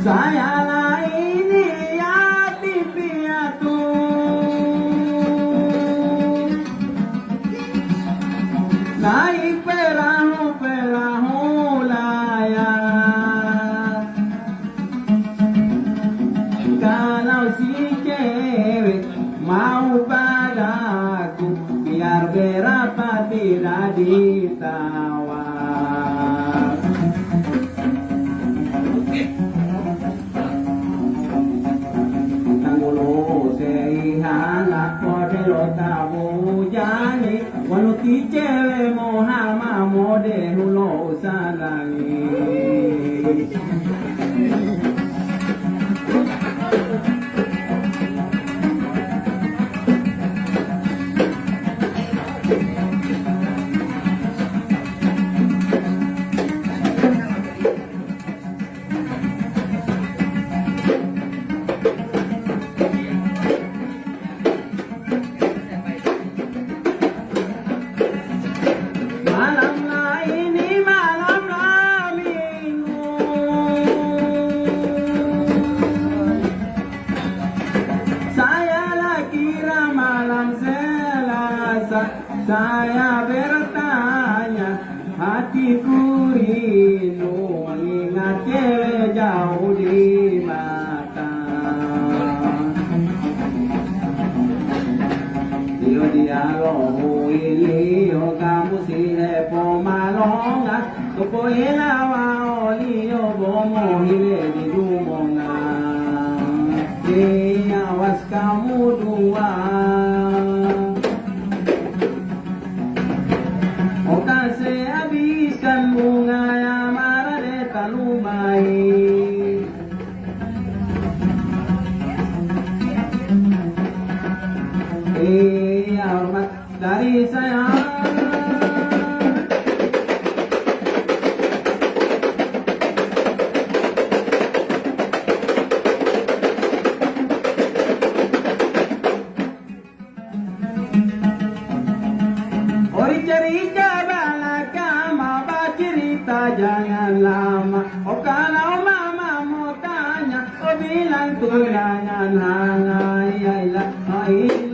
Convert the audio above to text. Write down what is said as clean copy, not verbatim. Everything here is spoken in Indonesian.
Saya ini yatim piatu, naik perahu layar. Kalau si cewek mau padaku, biar berapa tidak ditawar. Walau cewek Muhammad mode hulo salani. Saya bertanya, hatiku rindu ingat cewek jauh di mata. Dia lohu ilio kamu si lepo malonga, topo ilawa olio bomo hile di dumonga. Awas kamu dua. Habiskan bunga yang marah de talumai. Hormat dari saya. Ori cerita jangan lama. Oh kalau mama mau tanya, oh bilang tunangan hangai.